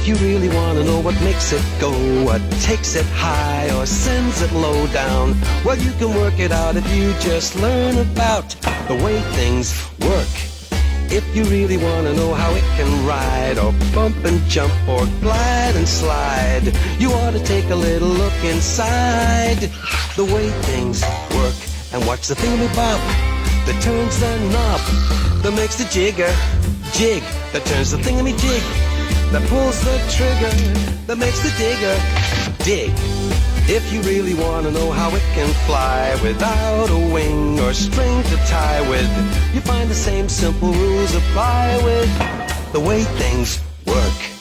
If you really want to know what makes it go, what takes it high or sends it low down, well, you can work it out if you just learn about the way things work. If you really want to know how it can ride or bump and jump or glide and slide, you ought to take a little look inside the way things work and watch the thingamabob that turns the knob, that makes the jigger jig, that turns the thingamajig, that pulls the trigger, that makes the digger dig. If you really want to know how it can fly without a wing or string to tie with, you find the same simple rules apply with the way things work.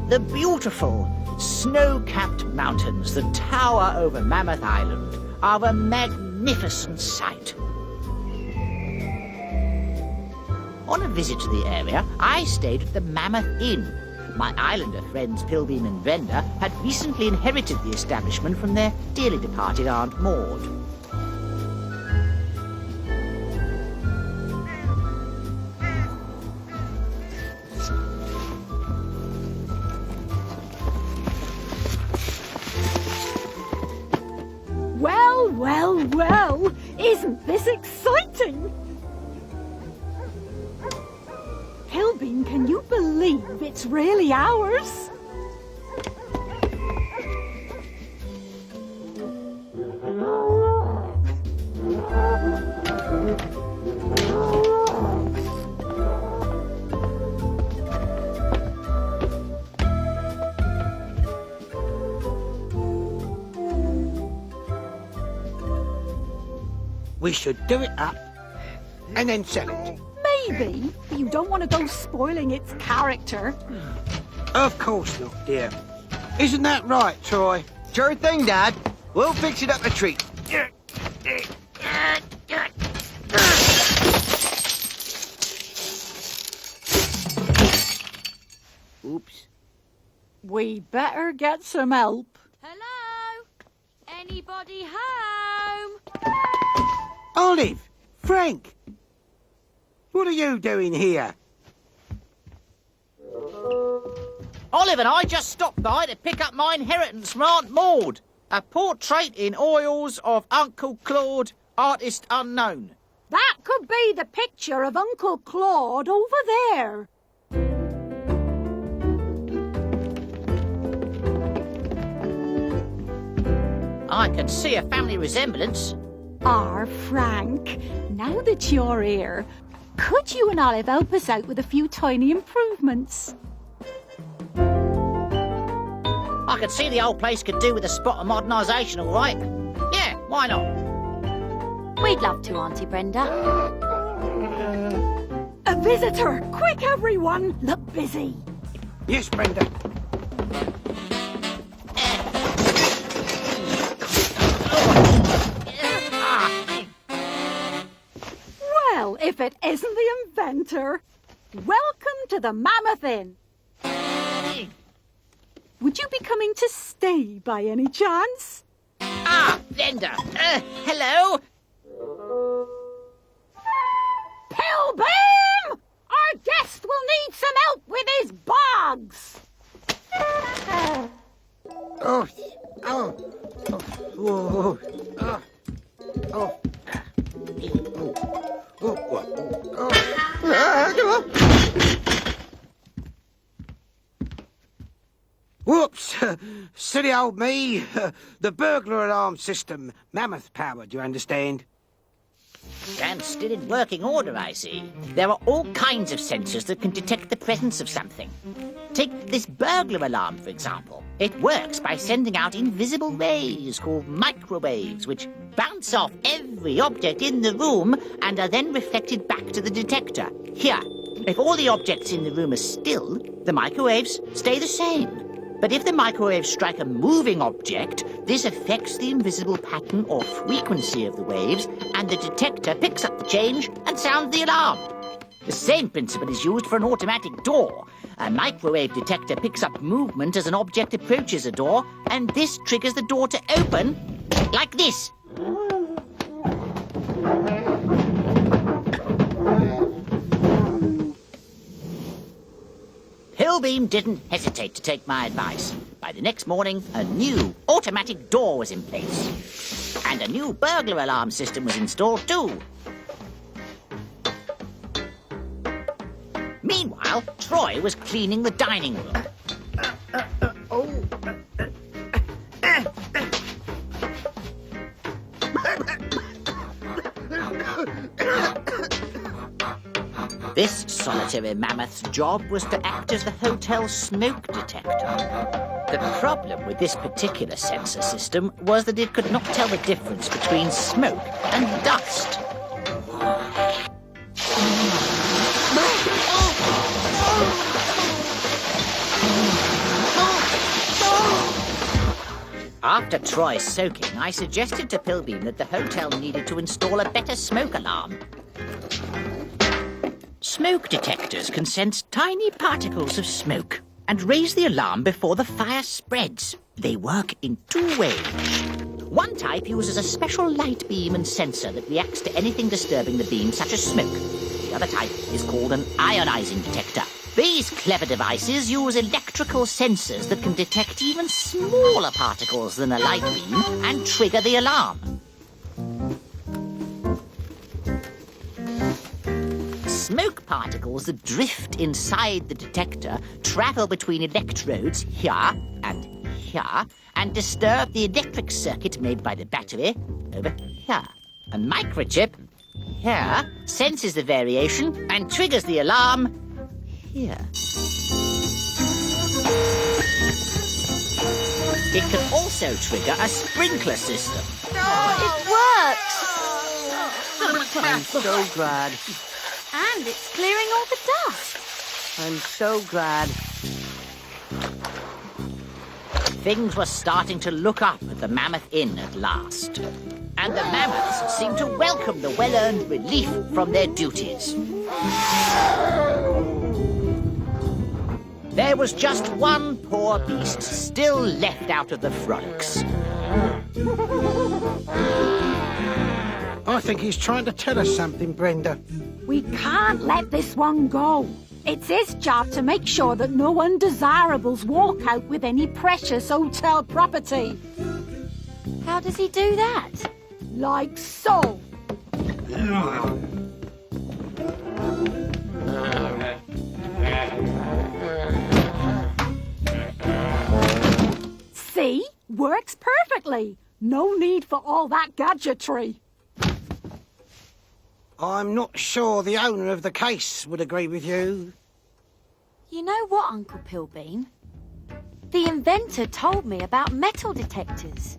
The beautiful snow-capped mountains that tower over Mammoth Island are a magnificent sight. On a visit to the area, I stayed at the Mammoth Inn. My islander friends Pilbeam and Brenda had recently inherited the establishment from their dearly departed Aunt Maud. Well, well, well, isn't this exciting? Pilbeam, can you believe it's really ours? We should do it up and then sell it. Maybe, but you don't want to go spoiling its character. Of course not, dear. Isn't that right, Troy? Sure thing, Dad. We'll fix it up a treat. Oops. We better get some help. Hello? Anybody home? Olive! Frank! What are you doing here? Olive and I just stopped by to pick up my inheritance from Aunt Maud. A portrait in oils of Uncle Claude, artist unknown. That could be the picture of Uncle Claude over there. I can see a family resemblance. Frank, now that you're here, could you and Olive help us out with a few tiny improvements? I could see the old place could do with a spot of modernisation, all right. Yeah, why not? We'd love to, Auntie Brenda. A visitor! Quick, everyone! Look busy. Yes, Brenda. Well, if it isn't the inventor, welcome to the Mammoth Inn. Would you be coming to stay by any chance? Brenda. Hello. Pilbeam! Our guest will need some help with his bogs. Oh, oh, oh, oh, oh, Whoops! Silly old me. The burglar alarm system, mammoth powered, you understand? And still in working order, I see. There are all kinds of sensors that can detect the presence of something. Take this burglar alarm, for example. It works by sending out invisible rays called microwaves, which bounce off every object in the room and are then reflected back to the detector. Here, if all the objects in the room are still, the microwaves stay the same. But if the microwaves strike a moving object, this affects the invisible pattern or frequency of the waves, and the detector picks up the change and sounds the alarm. The same principle is used for an automatic door. A microwave detector picks up movement as an object approaches a door, and this triggers the door to open like this. Pilbeam didn't hesitate to take my advice. By the next morning, a new automatic door was in place. And a new burglar alarm system was installed too. Meanwhile, Troy was cleaning the dining room. This solitary mammoth's job was to act as the hotel's smoke detector. The problem with this particular sensor system was that it could not tell the difference between smoke and dust. After Troy's soaking, I suggested to Pilbeam that the hotel needed to install a better smoke alarm. Smoke detectors can sense tiny particles of smoke and raise the alarm before the fire spreads. They work in two ways. One type uses a special light beam and sensor that reacts to anything disturbing the beam, such as smoke. The other type is called an ionizing detector. These clever devices use electrical sensors that can detect even smaller particles than a light beam and trigger the alarm. Smoke particles that drift inside the detector travel between electrodes here and disturb the electric circuit made by the battery over here. A microchip here senses the variation and triggers the alarm here. It can also trigger a sprinkler system. It works! I'm so glad. And it's clearing all the dust. I'm so glad. Things were starting to look up at the Mammoth Inn at last. And the mammoths seemed to welcome the well-earned relief from their duties. There was just one poor beast still left out of the frolics. I think he's trying to tell us something, Brenda. We can't let this one go. It's his job to make sure that no undesirables walk out with any precious hotel property. How does he do that? Like so. See? Works perfectly. No need for all that gadgetry. I'm not sure the owner of the case would agree with you. You know what, Uncle Pilbeam? The inventor told me about metal detectors.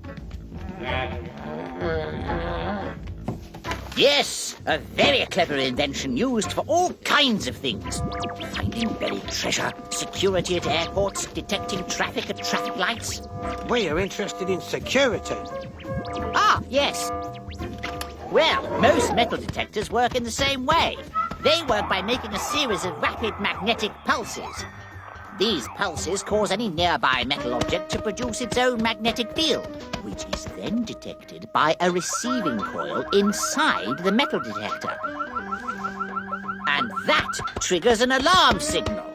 Yes, a very clever invention used for all kinds of things. Finding buried treasure, security at airports, detecting traffic at traffic lights. We are interested in security. Ah, yes. Well, most metal detectors work in the same way. They work by making a series of rapid magnetic pulses. These pulses cause any nearby metal object to produce its own magnetic field, which is then detected by a receiving coil inside the metal detector. And that triggers an alarm signal.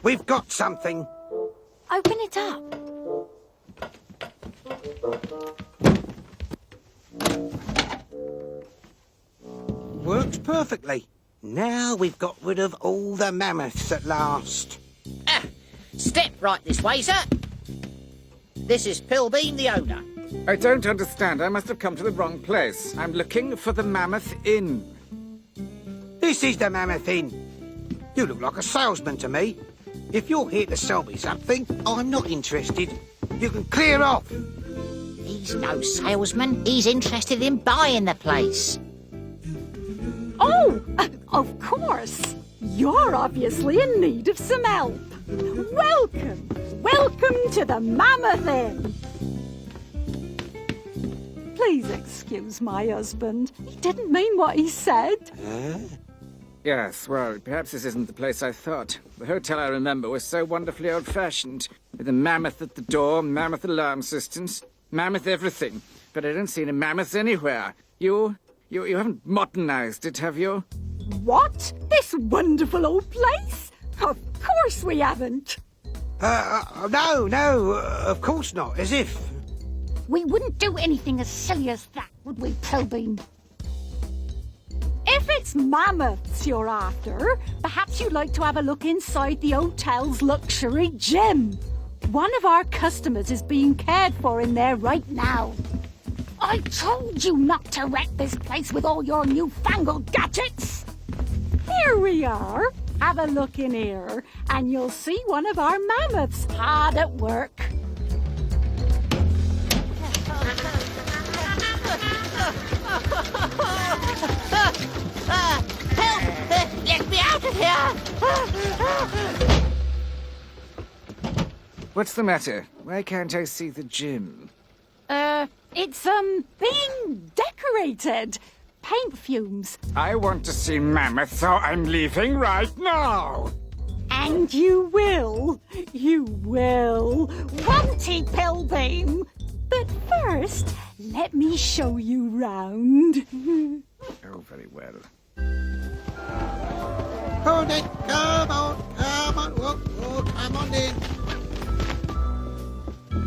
We've got something. Open it up. Works perfectly. Now we've got rid of all the mammoths at last. Step right this way, sir. This is Pilbeam, the owner. I don't understand. I must have come to the wrong place. I'm looking for the Mammoth Inn. This is the Mammoth Inn. You look like a salesman to me. If you're here to sell me something, I'm not interested. You can clear off. He's no salesman. He's interested in buying the place. Oh, of course. You're obviously in need of some help. Welcome. Welcome to the Mammoth Inn. Please excuse my husband. He didn't mean what he said. Yes, well, perhaps this isn't the place I thought. The hotel I remember was so wonderfully old-fashioned, with a mammoth at the door, mammoth alarm systems, mammoth everything. But I don't see any mammoths anywhere. You haven't modernized it, have you? What? This wonderful old place? Of course we haven't. No, of course not, as if. We wouldn't do anything as silly as that, would we, Pilbeam? If it's mammoths you're after, perhaps you'd like to have a look inside the hotel's luxury gym. One of our customers is being cared for in there right now. I told you not to wreck this place with all your newfangled gadgets. Here we are. Have a look in here, and you'll see one of our mammoths hard at work. Help! Let me out of here! What's the matter? Why can't I see the gym? It's, being decorated. Paint fumes. I want to see mammoth, so I'm leaving right now. And you will. You will. Won't he, Pilbeam? But first, let me show you round. Oh, very well. Hold it, come on, come on in.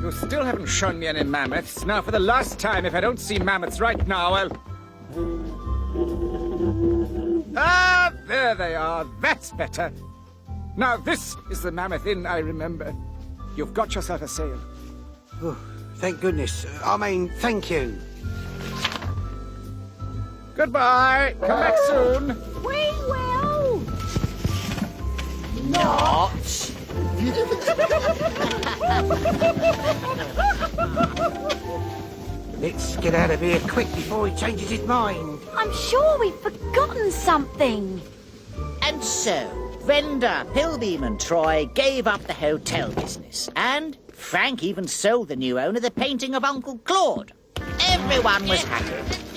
You still haven't shown me any mammoths. Now, for the last time, if I don't see mammoths right now, I'll... Ah, there they are. That's better. Now, this is the Mammoth Inn I remember. You've got yourself a sale. Oh, thank goodness. Thank you. Goodbye. Come back soon. We will. Not! Let's get out of here quick before he changes his mind. I'm sure we've forgotten something. And so, Vendor, Pilbeam and Troy gave up the hotel business. And Frank even sold the new owner the painting of Uncle Claude. Everyone was happy.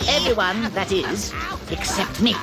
Everyone, that is, except me.